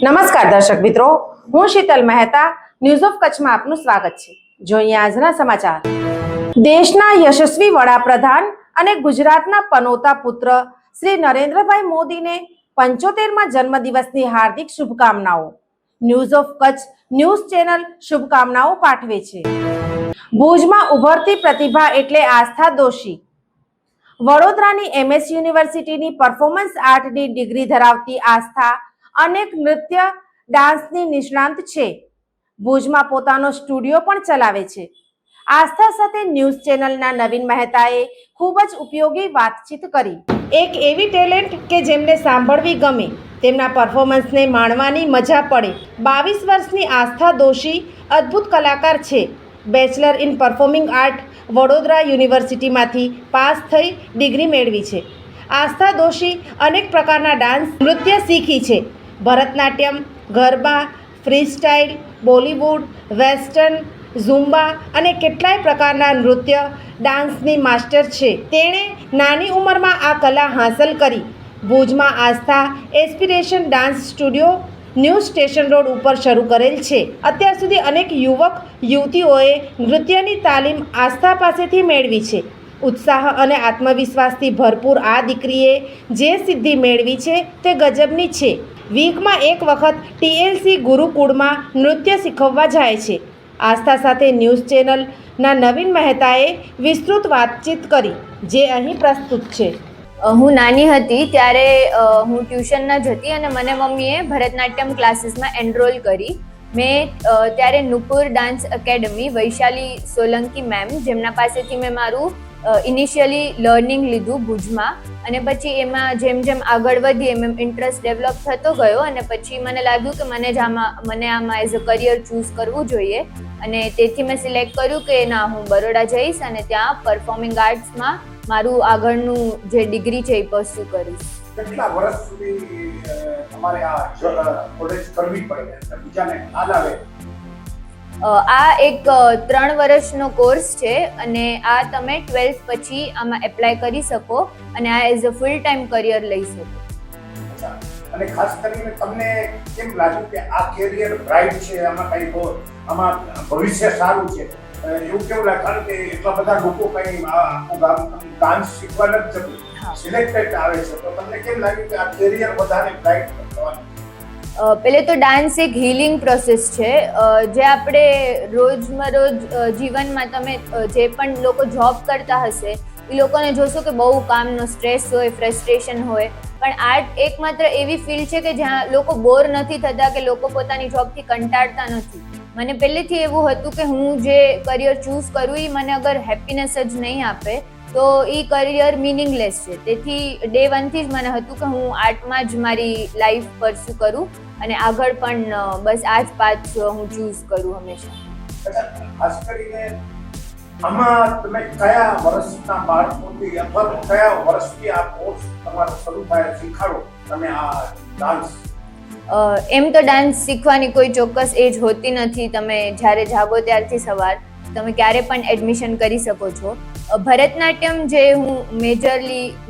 નમસ્કાર દર્શક મિત્રો, હું શીતલ મહેતા. ન્યૂઝ ઓફ કચ્છમાં આપનું સ્વાગત છે. જોઈએ આજના સમાચાર. દેશના યશસ્વી વડાપ્રધાન અને ગુજરાતના પનોતા પુત્ર શ્રી નરેન્દ્રભાઈ મોદીને 75મા જન્મદિવસની હાર્દિક શુભકામનાઓ. News of Kutch news channel શુભકામનાઓ પાઠવે છે. ભુજમાં ઉભરતી પ્રતિભા એટલે આસ્થા દોશી. વડોદરાની MS યુનિવર્સિટીની પરફોર્મન્સ આર્ટની ડિગ્રી ધરાવતી આસ્થા અનેક નૃત્ય ડાન્સની નિષ્ણાંત છે. ભુજમાં પોતાનો સ્ટુડિયો પણ ચલાવે છે. આસ્થા સાથે ન્યૂઝ ચેનલના નવીન મહેતાએ ખૂબ જ ઉપયોગી વાતચીત કરી. એક એવી ટેલેન્ટ કે જેમને સાંભળવી ગમે, તેમના પરફોર્મન્સને માણવાની મજા પડે. 22 વર્ષની આસ્થા દોશી અદ્ભુત કલાકાર છે. Bachelor in performing art Vadodara યુનિવર્સિટીમાંથી પાસ થઈ ડિગ્રી મેળવી છે. આસ્થા દોશી અનેક પ્રકારના ડાન્સ નૃત્ય શીખી છે. ભરતનાટ્યમ, ગરબા, ફ્રીસ્ટાઇલ, બોલિવૂડ, વેસ્ટર્ન, ઝુમ્બા અને કેટલાય પ્રકારના નૃત્ય ડાન્સની માસ્ટર છે. તેણે નાની ઉંમરમાં આ કલા હાંસલ કરી. ભુજમાં Aastha aspiration dance studio new station road ઉપર શરૂ કરેલ છે. અત્યાર સુધી અનેક યુવક યુવતીઓએ નૃત્યની તાલીમ આસ્થા પાસેથી મેળવી છે. ઉત્સાહ અને આત્મવિશ્વાસથી ભરપૂર આ દીકરીએ જે સિદ્ધિ મેળવી છે તે ગજબની છે. વીકમાં એક વખત TLC ગુરુકુળમાં નૃત્ય શીખવવા જાય છે. આસ્થા સાથે ન્યૂઝ ચેનલના નવીન મહેતાએ વિસ્તૃત વાતચીત કરી, જે અહીં પ્રસ્તુત છે. હું નાની હતી ત્યારે હું ટ્યુશનમાં જતી અને મને મમ્મીએ ભરતનાટ્યમ ક્લાસીસમાં એનરોલ કરી. મેં ત્યારે Nupur dance academy Vaishali Solanki ma'am, જેમના પાસેથી મેં મારું ઇનિશિયલી લર્નિંગ લીધું ભુજમાં, અને પછી એમાં જેમ જેમ આગળ વધી એમ ઇન્ટરેસ્ટ ડેવલપ થતો ગયો અને પછી મને લાગ્યું કે મને આમાં એઝ અ કરિયર ચૂઝ કરવું જોઈએ, અને તેથી મેં સિલેક્ટ કર્યું કે ના, હું બરોડા જઈશ અને ત્યાં પરફોર્મિંગ આર્ટ્સમાં મારું આગળનું જે ડિગ્રી છે એ પરસ્યુ કરીશ. કેટલા વર્ષ સુધી તમારે આ કોલેજ કરવી પડે બીજાને ખ્યાલ આવે? આ એક 3 વર્ષનો કોર્સ છે અને આ તમે 12th પછી આમાં એપ્લાય કરી શકો અને આ as a full time career લઈ શકો. અને ખાસ કરીને તમને કેમ લાગ્યું કે આ કેરિયર બ્રાઇટ છે, આમાં ભવિષ્ય સારું છે? એવું કેવું લાગે? કારણ કે એટલા બધા લોકો કઈ આખું ગામ ડાન્સ શીખવા નથી જતું, સિલેક્ટેડ આવે છે, તો તમને કેમ લાગ્યું કે આ કેરિયર વધારે બ્રાઇટ થવાનું? પહેલે તો ડાન્સ એક હીલિંગ પ્રોસેસ છે. જે આપણે રોજમરોજ જીવનમાં તમે જે પણ લોકો જોબ કરતા હશે એ લોકોને જોશો કે બહુ કામનો સ્ટ્રેસ હોય, ફ્રસ્ટ્રેશન હોય, પણ આર્ટ એકમાત્ર એવી ફિલ્ડ છે કે જ્યાં લોકો બોર નથી થતા, કે લોકો પોતાની જોબથી કંટાળતા નથી. મને પહેલેથી એવું હતું કે હું જે કરિયર ચૂઝ કરું એ મને અગર હેપીનેસ જ નહીં આપે તો એ કરિયર મિનિંગલેસ છે. તેથી ડે 1 થી જ મને હતું કે હું આર્ટમાં જ મારી લાઈફ પરસ્યુ કરું અને આગળ પણ બસ આ જ પાથ હું ચૂઝ કરું હંમેશા. ખાસ કરીને આમાં તમે કયા વર્ષના બાળકોથી અથવા કયા વર્ષથી આ કોર્સ તમારો શરૂ થાય શીખાડો તમે આ ડાન્સ? એમ તો ડાન્સ શીખવાની કોઈ ચોક્કસ એજ હોતી નથી. તમે જ્યારે જાગો ત્યારથી સવાર તમે ક્યારે પણ એડમિશન કરી શકો છો. ભરતનાટ્યમ જે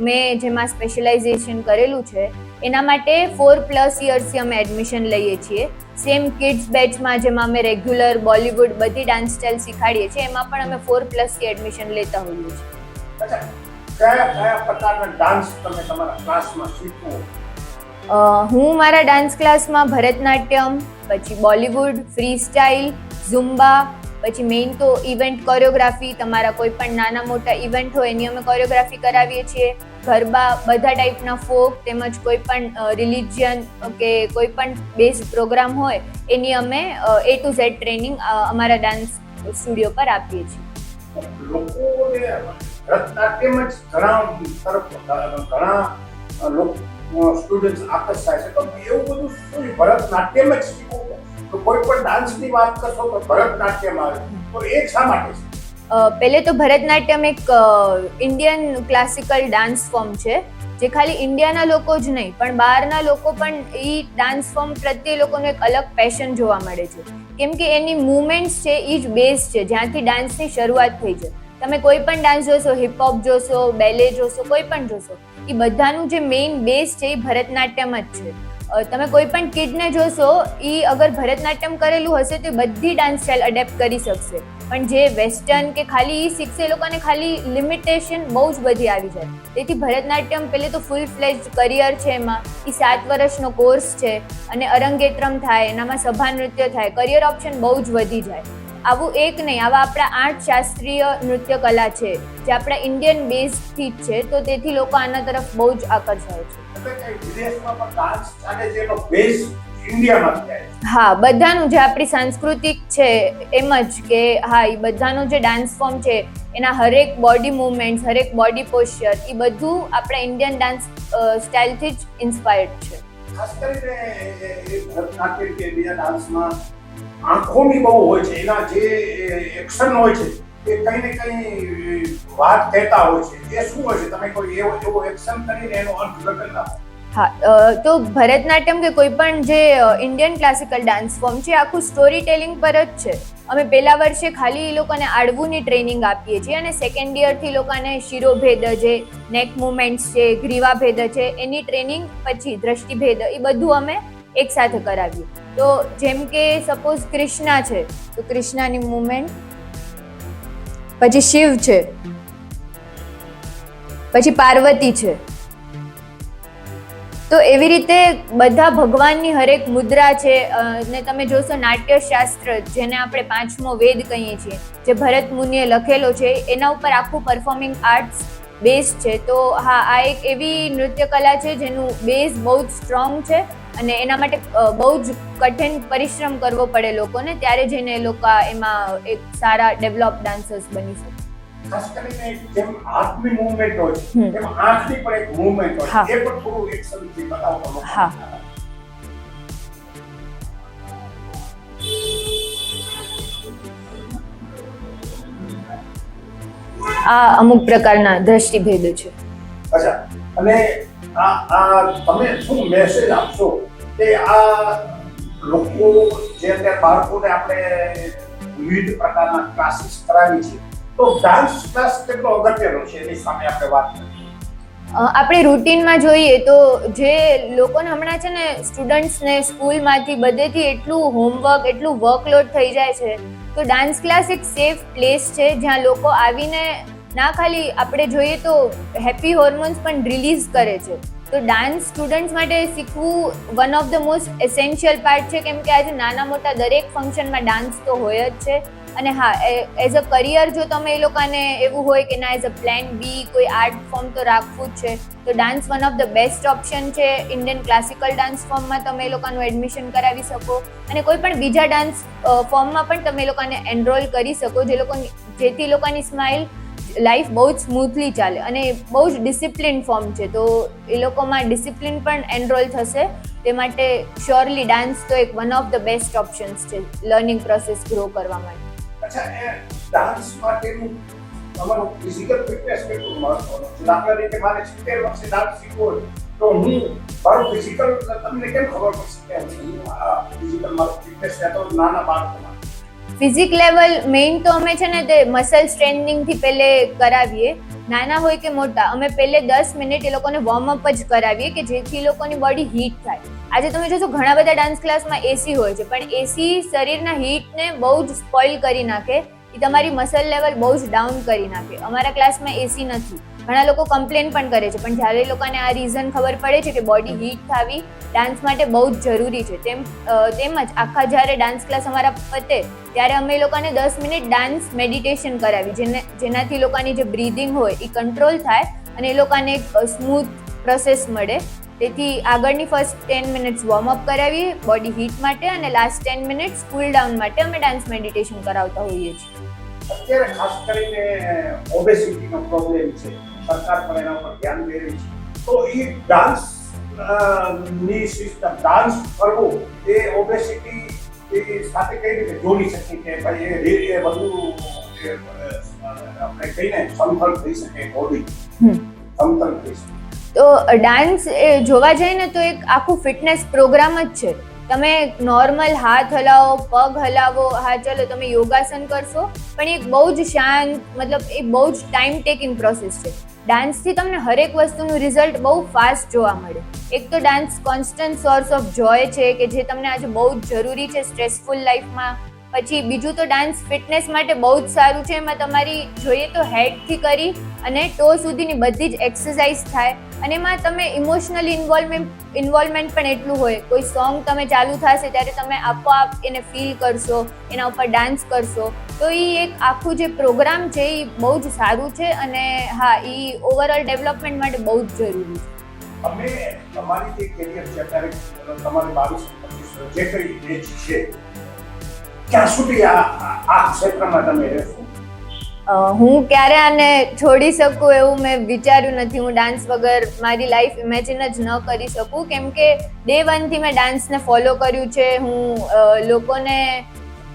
મેં જેમાં સ્પેશિયલાઇઝેશન કરેલું છે એના માટે 4+ યર્સથી અમે એડમિશન લઈએ છીએ. સેમ કિડ્સ બેચમાં જેમાં અમે રેગ્યુલર બોલિવૂડ બધી ડાન્સ સ્ટાઇલ શીખાડીએ છીએ, એમાં પણ અમે 4+ થી એડમિશન લેતા હોઈએ છીએ. કયા પ્રકારના ડાન્સ તમે તમારા ક્લાસમાં શીખવો? હું મારા ડાન્સ ક્લાસમાં ભરતનાટ્યમ, પછી બોલિવૂડ, ફ્રી સ્ટાઇલ, ઝુમ્બા, પછી મેઇન તો ઇવેન્ટ કોરિયોગ્રાફી, તમારા કોઈ પણ નાના મોટા ઇવેન્ટ હોય એની અમે કોરિયોગ્રાફી કરાવીએ છીએ. ગરબા, બધા ટાઈપના ફોક તેમજ કોઈ પણ રિલિજિયન કે કોઈ પણ બેઝ પ્રોગ્રામ હોય એની અમે A to Z ટ્રેનિંગ અમારા ડાન્સ સ્ટુડિયો પર આપીએ છીએ. લોકોને ભરતનાટ્યમ જ ઘણા સ્ટુડન્ટ્સ આકર્ષાય છે, તો એવું બધું શું ભરતનાટ્યમ જ શીખવું? તો કોઈ પણ ડાન્સની વાત કરશો તો ભરતનાટ્યમ આવે, તો એ શા માટે છે? પહેલે તો ભરતનાટ્યમ એક ઇન્ડિયન ક્લાસિકલ ડાન્સ ફોર્મ છે, જે ખાલી ઇન્ડિયાના લોકો જ નહીં પણ બહારના લોકો પણ એ ડાન્સ ફોર્મ પ્રત્યે લોકોનો એક અલગ પેશન જોવા મળે છે. કેમ કે એની મૂવમેન્ટ્સ છે એ જ બેઝ છે જ્યાંથી ડાન્સની શરૂઆત થઈ છે. તમે કોઈ પણ ડાન્સ જોશો, હિપહોપ જોશો, બેલે જોશો, કોઈ પણ જોશો, એ બધાનું જે મેઇન બેઝ છે એ ભરતનાટ્યમ જ છે. તમે કોઈ પણ કિડને જોશો એ અગર ભરતનાટ્યમ કરેલું હશે તો એ બધી ડાન્સ સ્ટાઇલ અડેપ્ટ કરી શકશે, પણ જે વેસ્ટર્ન કે ખાલી એ શીખશે એ લોકોને ખાલી લિમિટેશન બહુ જ બધી આવી જાય. તેથી ભરતનાટ્યમ પહેલે તો ફૂલ ફ્લેજ કરિયર છે, એમાં એ 7 વર્ષનો કોર્સ છે અને અરંગેત્રમ થાય, એનામાં સભા નૃત્ય થાય, કરિયર ઓપ્શન બહુ જ વધી જાય. આવું એક નહીં, આવા આપણા 8 શાસ્ત્રીય નૃત્ય કલા છે જે આપણા ઇન્ડિયન બેઝથી જ છે, તો તેથી લોકો આના તરફ બહુ જ આકર્ષાય છે. વિદેશમાં પણ ડાન્સ ચાલે છે એનો બેઝ ઇન્ડિયામાં થાય. હા, બધાનું જે આપણી સાંસ્કૃતિક છે એમ જ કે હા, એ બધાનું જે ડાન્સ ફોર્મ છે એના હરેક બોડી મૂવમેન્ટ્સ, હરેક બોડી પોસ્ચર એ બધું આપણા ઇન્ડિયન ડાન્સ સ્ટાઇલથી જ ઇન્સ્પાયર્ડ છે. ખાસ કરીને ભરતનાટ્યમ કે બીજા ડાન્સમાં આંખોની બહુ હોય છે, એના જે એક્શન હોય છે એ કંઈ ને કંઈ વાત કહેતા હોય છે. એ શું હોય છે? તમે કોઈ એવો એક્શન કરીને એનો અર્થઘટન આપો. હા, તો ભરતનાટ્યમ કે કોઈ પણ જે ઇન્ડિયન ક્લાસિકલ ડાન્સ ફોર્મ છે આખું સ્ટોરી ટેલિંગ પર જ છે. અમે પહેલા વર્ષે ખાલી એ લોકોને આડવુંની ટ્રેનિંગ આપીએ છીએ અને સેકન્ડ યરથી લોકોને શિરોભેદ, જે નેક મુવમેન્ટ્સ છે, ગ્રીવાભેદ છે, એની ટ્રેનિંગ પછી દ્રષ્ટિભેદ એ બધું અમે એકસાથે કરાવીએ. તો જેમ કે સપોઝ કૃષ્ણા છે તો કૃષ્ણાની મુવમેન્ટ, પછી શિવ છે, પછી પાર્વતી છે, તો એવી રીતે બધા ભગવાનની હરેક મુદ્રા છે. ને તમે જોશો નાટ્યશાસ્ત્ર, જેને આપણે 5મો વેદ કહીએ છીએ, જે ભરત મુનિએ લખેલો છે, એના ઉપર આખું પરફોર્મિંગ આર્ટ્સ બેઝ છે. તો હા, આ એક એવી નૃત્ય કલા છે જેનું બેઝ બહુ જ સ્ટ્રોંગ છે અને એના માટે બહુ જ કઠિન પરિશ્રમ કરવો પડે લોકોને, ત્યારે જઈને એ લોકો એમાં એક સારા ડેવલપ ડાન્સર્સ બની શકે. ખાસ કરીને જેમ હાથની મૂવમેન્ટ હોય છે એમ આંખની પણ એક મૂવમેન્ટ હોય છે, એ પણ થોડું એક્શનથી બતાવો. હા, આ અમુક પ્રકારના દ્રષ્ટિભેદો છે. અચ્છા, અને આ તમે શું મેસેજ આપશો કે આ લોકો જે અત્યારે બાળકોને આપણે વિવિધ પ્રકારના ક્લાસીસ કરાવી છે, તો ડાન્સ ક્લાસ કેટલો અગત્યનો છે એની સામે આપણે વાત કરીએ. આપણે રૂટીનમાં જોઈએ તો જે લોકોને હમણાં છે ને સ્ટુડન્ટ્સને સ્કૂલમાંથી બધેથી એટલું હોમવર્ક, એટલું વર્કલોડ થઈ જાય છે, તો ડાન્સ ક્લાસ એક સેફ પ્લેસ છે જ્યાં લોકો આવીને ના ખાલી આપણે જોઈએ તો હેપી હોર્મોન્સ પણ રિલીઝ કરે છે. તો ડાન્સ સ્ટુડન્ટ્સ માટે શીખવું one of the most essential part છે, કેમ કે આજે નાના મોટા દરેક ફંક્શનમાં ડાન્સ તો હોય જ છે. અને હા, એઝ અ કરિયર જો તમે એ લોકોને એવું હોય કે ના એઝ અ પ્લાન બી કોઈ આર્ટ ફોર્મ તો રાખવું જ છે, તો dance one of the best option છે. ઇન્ડિયન ક્લાસિકલ ડાન્સ ફોર્મમાં તમે એ લોકોનું એડમિશન કરાવી શકો અને કોઈ પણ બીજા ડાન્સ ફોર્મમાં પણ તમે એ લોકોને એનરોલ કરી શકો, જેથી લોકોની સ્માઇલ લાઈફ બહુ જ સ્મૂથલી ચાલે. અને બહુ જ ડિસિપ્લિન ફોર્મ છે, તો એ લોકોમાં ડિસિપ્લિન પણ એનરોલ થશે. તે માટે શ્યોરલી ડાન્સ તો એક one of the best options છે લર્નિંગ પ્રોસેસ ગ્રો કરવા માટે. અચ્છા, એ ડાન્સ માટેનું તમારું ફિઝિકલ ફિટનેસ કેટલું મહત્વનું છે? દાખલા તરીકે મારે 70 વર્ષે ડાન્સ શીખવો હોય તો હું મારું ફિઝિકલ, તમને કેમ ખબર પડશે કે હું આ ફિઝિકલ મારું ફિટનેસ છે? તો નાના બાળકોમાં ફિઝિક લેવલ મેઇન તો અમે છે ને તે મસલ સ્ટ્રેન્થનિંગથી પહેલે કરાવીએ, નાના હોય કે મોટા. અમે પહેલે 10 મિનિટ એ લોકોને વોર્મઅપ જ કરાવીએ કે જેથી એ લોકોની બોડી હીટ થાય. આજે તમે જોશો ઘણા બધા ડાન્સ ક્લાસમાં એસી હોય છે, પણ એસી શરીરના હીટને બહુ જ સ્પોઇલ કરી નાખે, એ તમારી મસલ લેવલ બહુ જ ડાઉન કરી નાખે. અમારા ક્લાસમાં એસી નથી. ઘણા લોકો કમ્પ્લેન પણ કરે છે, પણ જ્યારે એ લોકોને આ રીઝન ખબર પડે છે કે બોડી હીટ થવી ડાન્સ માટે બહુ જ જરૂરી છે, તેમજ આખા જ્યારે ડાન્સ ક્લાસ અમારા પતે ત્યારે અમે એ લોકોને 10 મિનિટ ડાન્સ મેડિટેશન કરાવી, જેનાથી લોકોની જે બ્રીધિંગ હોય એ કંટ્રોલ થાય અને એ લોકોને એક સ્મૂથ પ્રોસેસ મળે. તેથી આગળની ફર્સ્ટ 10 મિનિટ્સ વોર્મઅપ કરાવીએ બોડી હીટ માટે અને લાસ્ટ 10 મિનિટ્સ કૂલ ડાઉન માટે અમે ડાન્સ મેડિટેશન કરાવતા હોઈએ છીએ. અત્યારે ખાસ કરીને ઓબેસિટીનો પ્રોબ્લેમ છે, સરકાર પણ એના ઉપર ધ્યાન દે રહી છે, તો એ ડાન્સ ની સિસ્ટમ, ડાન્સ કરવું એ ઓબેસિટી સાથે કઈ રીતે જોડી શકીએ કે ભાઈ એ બધું આપણે કહીને સમતલ થઈ શકે, બોડી સમતલ થઈ શકે? તો ડાન્સ જોવા જઈએ ને તો એક આખું ફિટનેસ પ્રોગ્રામ જ છે. તમે નોર્મલ હાથ હલાવો, પગ હલાવો, હા ચલો તમે યોગાસન કરશો, પણ એક બહુ જ શાંત, મતલબ એ બહુ જ ટાઈમ ટેકિંગ પ્રોસેસ છે. ડાન્સથી તમને હરેક વસ્તુનું રિઝલ્ટ બહુ ફાસ્ટ જોવા મળે. એક તો dance constant source of joy છે કે જે તમને આજે બહુ જ જરૂરી છે સ્ટ્રેસફુલ લાઈફમાં. પછી બીજું તો ડાન્સ ફિટનેસ માટે બહુ જ સારું છે. એમાં તમારી જોઈએ તો હેડથી કરી અને ટો સુધીની બધી જ એક્સરસાઇઝ થાય અને એમાં તમે ઇમોશનલી ઇન્વોલ્વમેન્ટ પણ એટલું હોય. કોઈ સોંગ તમે ચાલુ થશે ત્યારે તમે આપોઆપ એને ફીલ કરશો, એના ઉપર ડાન્સ કરશો. તો એ એક આખું જે પ્રોગ્રામ છે એ બહુ જ સારું છે અને હા, એ ઓવરઓલ ડેવલપમેન્ટ માટે બહુ જ જરૂરી છે. અમે તમારી જે કેરિયર છે અત્યારે તમારે 22-25 જે કઈ એજ છે, ક્યાં સુધી આ ક્ષેત્રમાં તમે રહેશો? હું ક્યારે આને છોડી શકું એવું મેં વિચાર્યું નથી. હું ડાન્સ વગર મારી લાઈફ ઇમેજિન જ ન કરી શકું, કેમ કે ડે 1 થી મેં ડાન્સને ફોલો કર્યું છે. હું લોકોને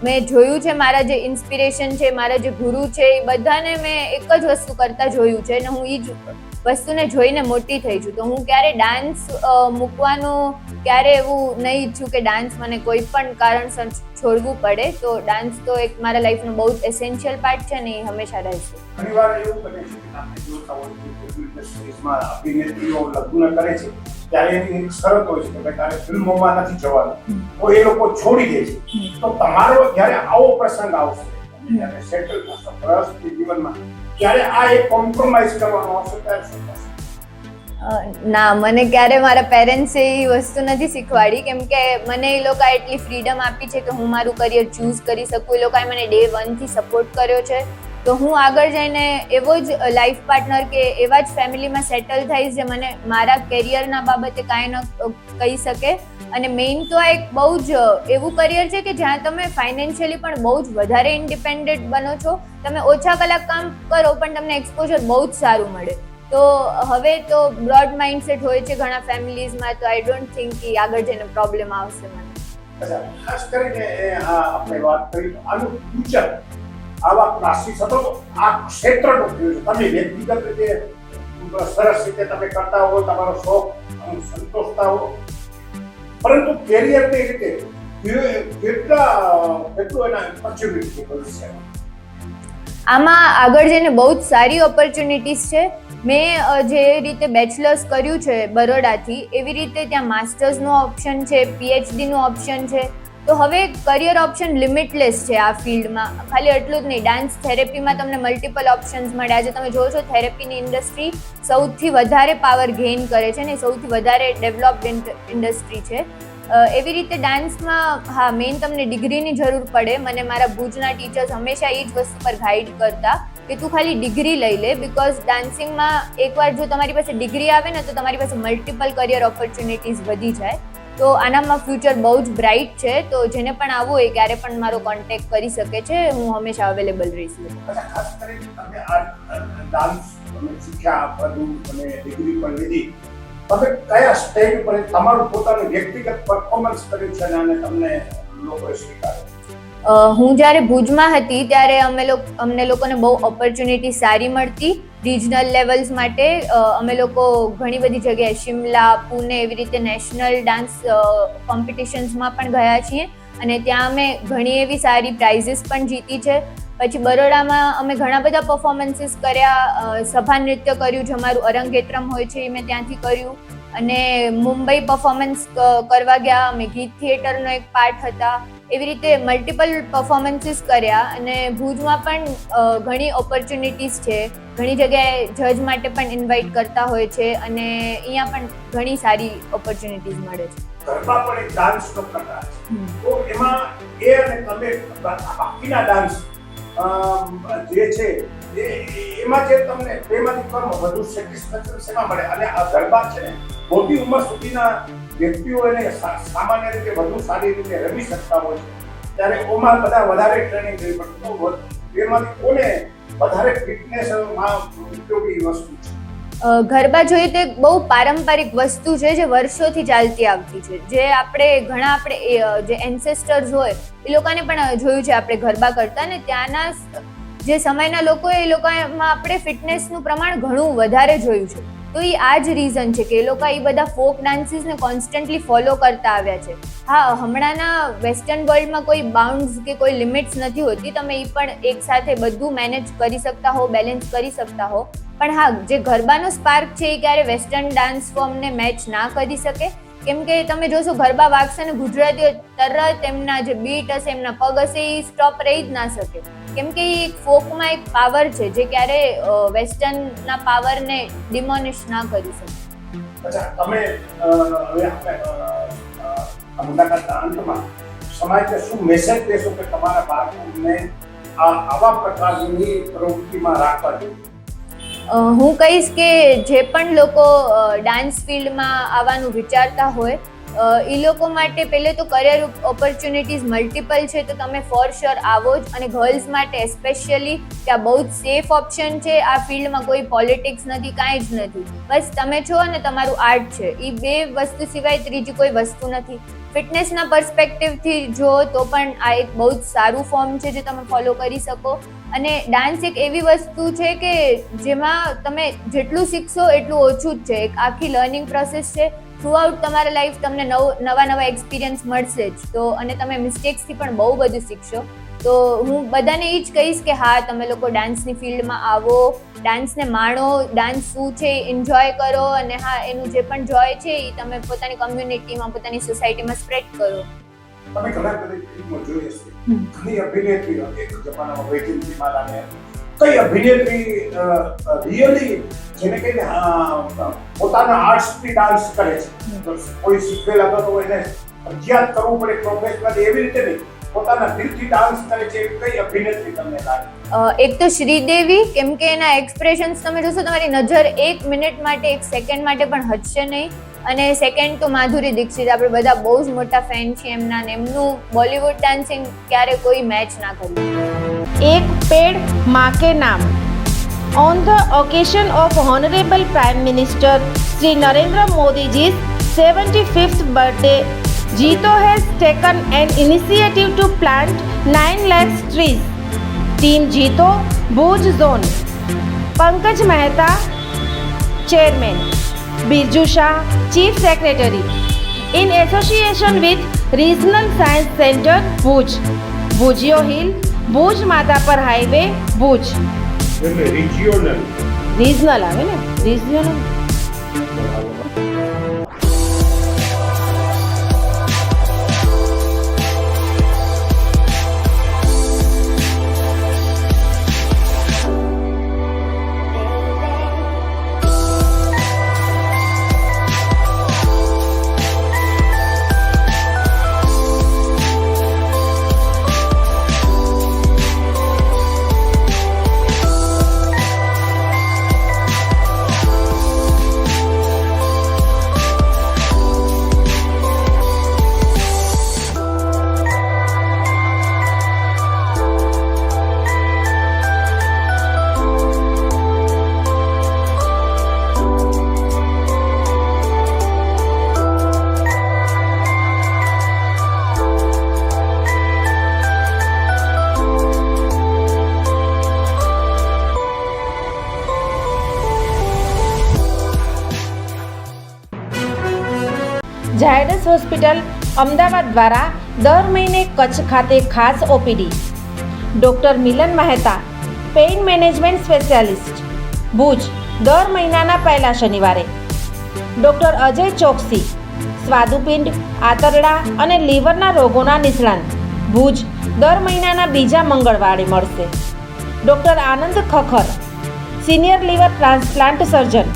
મેં જોયું છે, મારા જે ઇન્સ્પિરેશન છે, મારા જે ગુરુ છે, એ બધાને મેં એક જ વસ્તુ કરતા જોયું છે અને હું એ જ વસ્તુને જોઈને મોટી થઈ છું. તો હું ક્યારે ડાન્સ મૂકવાનું ક્યારે એવું નહીં ઈચ્છું કે ડાન્સ મને કોઈ પણ કારણસર છોડવું પડે. તો ડાન્સ તો એક મારા લાઈફનો બહુ જ એસેન્શિયલ પાર્ટ છે ને એ હંમેશા રહેશે. ઘણીવાર એવું બને છે કે આપણે જોતા હોય કે ફિલ્મ ઇન્ડસ્ટ્રીઝમાં અભિનેત્રીઓ લગ્ન કરે છે ત્યારે એની એક શરત હોય છે કે ભાઈ તારે ફિલ્મોમાં નથી જવાનું, તો એ લોકો છોડી દે છે. તો તમારો જ્યારે આવો પ્રસંગ આવશે, જ્યારે સેટલ થશો પ્રવાસી જીવનમાં, ત્યારે આ એક કોમ્પ્રોમાઇઝ કરવાનો આવશે ત્યારે શું થશે? ના, મને ક્યારે મારા પેરેન્ટ્સે એ વસ્તુ નથી શીખવાડી, કેમ કે મને એ લોકોએ એટલી ફ્રીડમ આપી છે કે હું મારું કરિયર ચૂઝ કરી શકું. એ લોકોએ મને ડે 1 થી સપોર્ટ કર્યો છે. તો હું આગળ જઈને એવો જ લાઈફ પાર્ટનર કે એવા જ ફેમિલીમાં સેટલ થઈશ જે મને મારા કેરિયરના બાબતે કાંઈ ન કહી શકે. અને મેઇન તો આ એક બહુ જ એવું કરિયર છે કે જ્યાં તમે ફાઇનાન્શિયલી પણ બહુ જ વધારે ઇન્ડિપેન્ડન્ટ બનો છો. તમે ઓછા કલાક કામ કરો પણ તમને એક્સપોઝર બહુ જ સારું મળે. તો હવે તો બ્રોડ માઇન્ડસેટ હોય છે ઘણા ફેમિલીઝમાં, તો આઈ ડોન્ટ થિંક કે આગળ જઈને પ્રોબ્લેમ આવશે મને. ખાસ કરીને આપણે વાત કરી તો આનું ફ્યુચર આવા ક્લાસીસ હતો આ ક્ષેત્રનો ફ્યુચર તમે વ્યક્તિગત રીતે સરસ રીતે તમે કરતા હો, તમારો શોખ સંતોષતા હો, પરંતુ કેરિયરની રીતે કેટલું એના ઓપોર્ચ્યુનિટી ભવિષ્યમાં? આમાં આગળ જઈને બહુ જ સારી ઓપોર્ચ્યુનિટીઝ છે. મેં જે રીતે બેચલર્સ કર્યું છે બરોડાથી, એવી રીતે ત્યાં માસ્ટર્સનો ઓપ્શન છે, PhDનું ઓપ્શન છે. તો હવે કરિયર ઓપ્શન લિમિટલેસ છે આ ફિલ્ડમાં. ખાલી એટલું જ નહીં, ડાન્સ થેરેપીમાં તમને મલ્ટિપલ ઓપ્શન્સ મળે. આજે તમે જોવો છો થેરેપીની ઇન્ડસ્ટ્રી સૌથી વધારે પાવર ગેઇન કરે છે ને સૌથી વધારે ડેવલપ્ડ ઇન્ડસ્ટ્રી છે. એવી રીતે ડાન્સમાં હા, મેઇન તમને ડિગ્રીની જરૂર પડે. મને મારા ભુજના ટીચર્સ હંમેશા એ જ વસ્તુ પર ગાઈડ કરતા કે તું ખાલી ડિગ્રી લઈ લે, બિકોઝ ડાન્સિંગમાં એકવાર જો તમારી પાસે ડિગ્રી આવે ને તો તમારી પાસે મલ્ટિપલ કરિયર ઓપોર્ચ્યુનિટીઝ વધી જાય. તો આનામાં ફ્યુચર બહુ જ બ્રાઇટ છે. તો જેને પણ આવવું હોય ક્યારે પણ મારો કોન્ટેક્ટ કરી શકે છે. હું હંમેશા અવેલેબલ રહીશ. ખાસ કરીને તમે આ ડાન્સ તમે શીખ્યા, બધું તમે ડિગ્રી પણ લીધી, તમે કયા સ્ટેજ પર તમારું પોતાનું વ્યક્તિગત પરફોર્મન્સ કર્યું છે અને તમને લોકોએ સ્વીકાર્યું? હું જ્યારે ભુજમાં હતી ત્યારે અમને લોકોને બહુ ઓપોર્ચ્યુનિટી સારી મળતી રિજનલ લેવલ્સ માટે. અમે લોકો ઘણી બધી જગ્યાએ શિમલા, પુણે એવી રીતે નેશનલ ડાન્સ કોમ્પિટિશન્સમાં પણ ગયા છીએ અને ત્યાં અમે ઘણી એવી સારી પ્રાઇઝીસ પણ જીતી છે. પછી બરોડામાં અમે ઘણા બધા પરફોર્મન્સીસ કર્યા. સભા નૃત્ય કર્યું છે, અમારું અરંગેત્રમ હોય છે એ મેં ત્યાંથી કર્યું. અને મુંબઈ પરફોર્મન્સ કરવા ગયા, અમે ગીત થિયેટરનો એક પાર્ટ હતા. એવી રીતે મલ્ટિપલ પરફોર્મન્સીસ કર્યા અને ભુજમાં પણ ઘણી ઓપોર્ચ્યુનિટીઝ છે. ઘણી જગ્યાએ જજ માટે પણ ઇન્વાઇટ કરતા હોય છે અને અહીંયા પણ ઘણી સારી ઓપોર્ચ્યુનિટીઝ મળે છે. ગરબા પણ એક ડાન્સનો પ્રકાર છે. તો એમાં એ અને તમે બાકીના ડાન્સ જે છે એમાં જે તમને બેમાંથી કર્મ વધુ સેટિસ્ફેક્શન શેમાં મળે? અને આ ગરબા છે ને મોટી ઉંમર સુધીના વ્યક્તિઓ એને સામાન્ય રીતે વધુ સારી રીતે રમી શકતા હોય છે, ત્યારે ઓમાં બધા વધારે ટ્રેનિંગ લેવી પડે. તો એમાંથી કોને વધારે ફિટનેસમાં ઉપયોગી વસ્તુ છે? ગરબા જોઈએ તો એક બહુ પારંપરિક વસ્તુ છે જે વર્ષોથી ચાલતી આવતી છે. જે આપણે જે એન્સેસ્ટર્સ હોય એ લોકોને પણ જોયું છે આપણે ગરબા કરતા ને ત્યાંના જે સમયના લોકો એ લોકોમાં આપણે ફિટનેસનું પ્રમાણ ઘણું વધારે જોયું છે. તો એ આ જ રીઝન છે કે એ લોકો એ બધા ફોક ડાન્સીસને કોન્સ્ટન્ટલી ફોલો કરતા આવ્યા છે. હા, હમણાંના વેસ્ટર્ન વર્લ્ડમાં કોઈ બાઉન્ડ્સ કે કોઈ લિમિટ્સ નથી હોતી. તમે એ પણ એક સાથે બધું મેનેજ કરી શકતા હો, બેલેન્સ કરી શકતા હો. પણ હા, જે ગરબાનો સ્પાર્ક છે એ ક્યારે વેસ્ટર્ન ડાન્સ ફોર્મને મેચ ના કરી શકે, કેમ કે તમે જોશો ગરબા વાગશે ને ગુજરાતીઓ તરત એમના જે બીટ હશે, એમના પગ હશે, એ સ્ટોપ રહી જ ના શકે, કેમ કે એ ફોકમાં એક પાવર છે જે ક્યારે વેસ્ટર્નના પાવરને ડિમોનિશ ના કરી શકે. અચ્છા, તમે હવે આપણે આ મુલાકાતના અંતમાં સમાજને શું મેસેજ દેશો કે તમારા બાળકોને આવા પ્રકારની પ્રવૃત્તિમાં રાખવા જોઈએ? હું કહીશ કે જે પણ લોકો ડાન્સ ફિલ્ડમાં આવવાનું વિચારતા હોય એ લોકો માટે પહેલે તો કરિયર ઓપોર્ચ્યુનિટીઝ મલ્ટિપલ છે, તો તમે ફોર શ્યોર આવો જ. અને ગર્લ્સ માટે સ્પેશિયલી કે આ બહુ જ સેફ ઓપ્શન છે. આ ફિલ્ડમાં કોઈ પોલિટિક્સ નથી, કાંઈ જ નથી. બસ તમે છો અને તમારું આર્ટ છે, એ બે વસ્તુ સિવાય ત્રીજી કોઈ વસ્તુ નથી. ફિટનેસના પર્સપેક્ટિવથી જો તો પણ આ એક બહુ જ સારું ફોર્મ છે જે તમે ફોલો કરી શકો. અને ડાન્સ એક એવી વસ્તુ છે કે જેમાં તમે જેટલું શીખશો એટલું ઓછું જ છે. એક આખી લર્નિંગ પ્રોસેસ છે. થ્રુઆઉટ તમારા લાઈફ તમને નવા એક્સપિરિયન્સ મળશે જ. તો અને તમે મિસ્ટેક્સથી પણ બહુ બધું શીખશો. તો હું બધાને એ જ કહીશ કે હા, તમે લોકો ડાન્સની ફિલ્ડમાં આવો, ડાન્સને માણો, ડાન્સ શું છે એન્જોય કરો, અને હા, એનું જે પણ જોય છે એ તમે પોતાની કમ્યુનિટીમાં, પોતાની સોસાયટીમાં સ્પ્રેડ કરો. તમે ઘણા બધી ફિલ્મો જોઈ હશે, ઘણી અભિનેત્રીઓ એક જમાનામાં વૈજયંતી માલાને, કઈ અભિનેત્રી રિયલી જેને કહીને પોતાના આર્ટ્સથી ડાન્સ કરે છે, કોઈ શીખવેલા તો એને ફરજિયાત કરવું પડે પ્રોફેશનલી, એવી રીતે નહીં, પોતાના દિલથી ડાન્સ કરે છે, કઈ અભિનેત્રી તમને લાગે? એક તો શ્રીદેવી, કેમ કે એના એક્સપ્રેશન્સ તમે જોશો, તમારી નજર 1 મિનિટ માટે, 1 સેકન્ડ માટે પણ હટશે નહીં. અને સેકન્ડ તો માધુરી દીક્ષિત, આપણે બધા બહુ જ મોટા ફેન છીએ એમના, ને એમનું બોલિવૂડ ડાન્સિંગ ક્યારે કોઈ મેચ ના કર્યું. एक पेड़ माँ के नाम. On the occasion of Honorable Prime Minister Shri Narendra Modi's 75th birthday, Jito has taken an initiative to plant 9 lakhs trees. Team Jito, Bhuj Zone. Pankaj Mehta, Chairman. Birju Shah, Chief Secretary. In association with Regional Science Center, Bhuj. Bhujio Hill, Bhuj Madapar Highway, Bhuj. Regional આવે ને, regional. Zydus hospital Ahmedabad દ્વારા દર મહિને કચ્છ ખાતે ખાસ OPD. Doctor Milan Mehta, pain management specialist, Bhuj, દર મહિનાના પહેલા શનિવારે. ડૉક્ટર અજય ચોકસી, સ્વાદુપિંડ, આંતરડા અને લીવરના રોગોના નિષ્ણાંત, ભુજ, દર મહિનાના બીજા મંગળવારે મળશે. Doctor Anand Khakhar, senior liver transplant surgeon,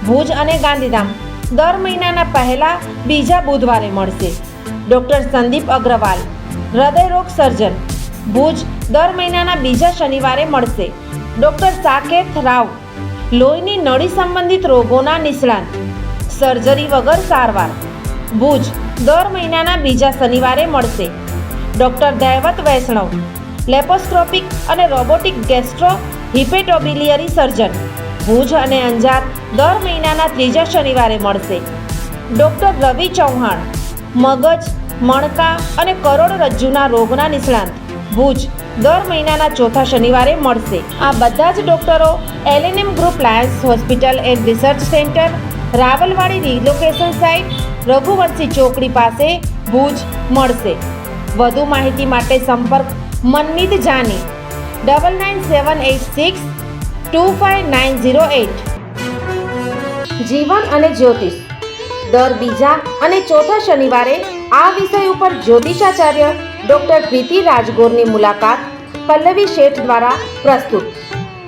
Bhuj અને ગાંધીધામ, દર મહિનાના પહેલા બીજા બુધવારે મળશે. ડૉક્ટર સંદીપ અગ્રવાલ, હૃદયરોગ સર્જન, ભુજ, દર મહિનાના બીજા શનિવારે મળશે. ડૉક્ટર સાકેત રાવ, લોહીની નળી સંબંધિત રોગોના નિષ્ણાંત, સર્જરી વગર સારવાર, ભુજ, દર મહિનાના બીજા શનિવારે મળશે. ડૉક્ટર દૈવત વૈષ્ણવ, લેપોસ્કોપિક અને રોબોટિક ગેસ્ટ્રો હિપેટોબિલિયરી સર્જન, ભુજ અને અંજાર, દર મહિનાના ત્રીજા શનિવારે મળશે. ડૉક્ટર રવિ ચૌહાણ, મગજ, મણકા અને કરોડરજ્જુના રોગના નિષ્ણાંત, ભુજ, દર મહિનાના ચોથા શનિવારે મળશે. આ બધા જ ડૉક્ટરો LNM group Lions hospital and research centre, Rawalwadi relocation site, Raghuvanshi ચોકડી પાસે, ભુજ મળશે. વધુ માહિતી માટે સંપર્ક મનમીત જાની 99786 259028. જીવન અને જ્યોતિષ દર બીજા અને ચોથા શનિવારે આ વિષય ઉપર જ્યોતિષાચાર્ય ડોક્ટર પ્રીતિ રાજગોરની મુલાકાત પલ્લવી શેઠ દ્વારા પ્રસ્તુત.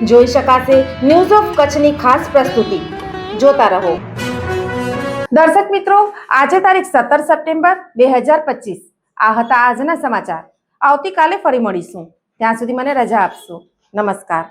જોઈ શકાશે ન્યૂઝ ઓફ કચ્છની ખાસ પ્રસ્તુતિ. જોતા રહો. દર્શક મિત્રો, આજે તારીખ 17 સપ્ટેમ્બર 2025. આ હતા આજના સમાચાર. આવતીકાલે ફરી મળીશું. ત્યાં સુધી મને રજા આપશો. નમસ્કાર.